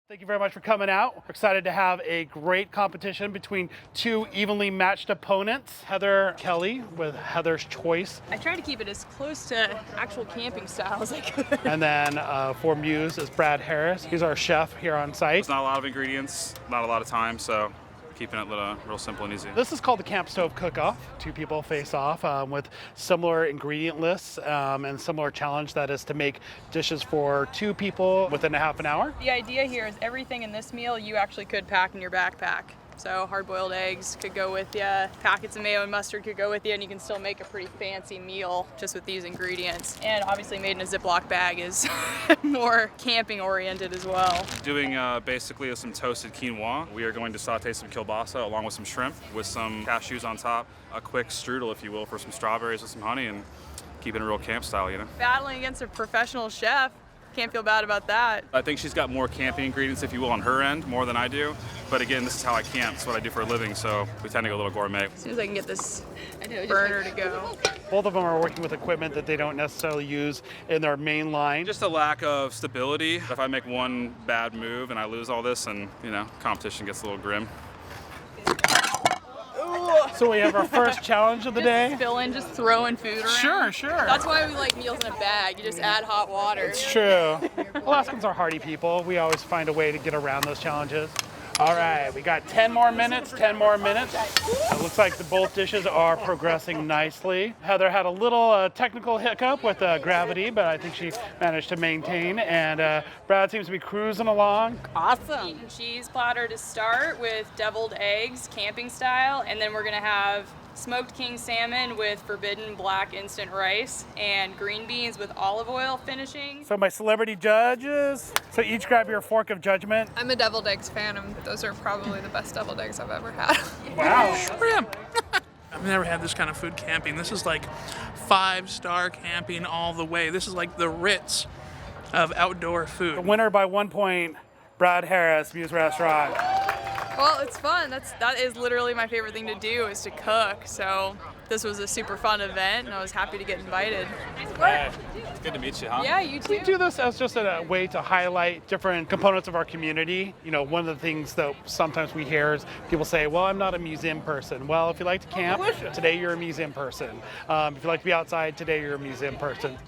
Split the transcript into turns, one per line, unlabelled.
Thank you very much for coming out. We're excited to have a great competition between two evenly matched opponents. Heather Kelly with Heather's Choice.
I try to keep it as close to actual camping style as I could.
And then for MUSE is Brad Harris. He's our chef here on site.
There's not a lot of ingredients, not a lot of time, so keeping it real simple and easy.
This is called the Camp Stove Cook-Off. Two people face off with similar ingredient lists and similar challenge, that is to make dishes for two people within a half an hour.
The idea here is everything in this meal you actually could pack in your backpack. So hard-boiled eggs could go with you, packets of mayo and mustard could go with you, and you can still make a pretty fancy meal just with these ingredients. And obviously made in a Ziploc bag is more camping oriented as well.
Doing basically some toasted quinoa. We are going to saute some kielbasa along with some shrimp with some cashews on top. A quick strudel, if you will, for some strawberries with some honey, and keeping it real camp style, you know?
Battling against a professional chef, can't feel bad about that.
I think she's got more camping ingredients, if you will, on her end, more than I do. But again, this is how I camp. It's what I do for a living, so we tend to go a little gourmet.
As soon as I can get this burner to go.
Both of them are working with equipment that they don't necessarily use in their main line.
Just a lack of stability. If I make one bad move and I lose all this, and you know, competition gets a little grim.
So we have our first challenge of the day.
Filling, just throwing food around.
Sure.
That's why we like meals in a bag. You just add hot water.
It's true. Alaskans are hardy people. We always find a way to get around those challenges. All right, we got 10 more minutes. It looks like both dishes are progressing nicely. Heather had a little technical hiccup with gravity, but I think she managed to maintain. And Brad seems to be cruising along.
Awesome. Meat and cheese platter to start with deviled eggs, camping style, and then we're gonna have smoked king salmon with forbidden black instant rice and green beans with olive oil finishing.
So my celebrity judges. So each grab your fork of judgment.
I'm a deviled eggs fan. Those are probably the best deviled eggs I've ever had.
Wow.
Shrimp! I've never had this kind of food camping. This is like 5-star camping all the way. This is like the Ritz of outdoor food.
The winner by 1 point, Brad Harris, MUSE Restaurant.
Well, it's fun. That is literally my favorite thing to do, is to cook. So this was a super fun event, and I was happy to get invited.
It's good to meet you, huh?
Yeah, you too.
We do this as just a way to highlight different components of our community. You know, one of the things that sometimes we hear is people say, well, I'm not a museum person. Well, if you like to camp, today you're a museum person. If you like to be outside, today you're a museum person.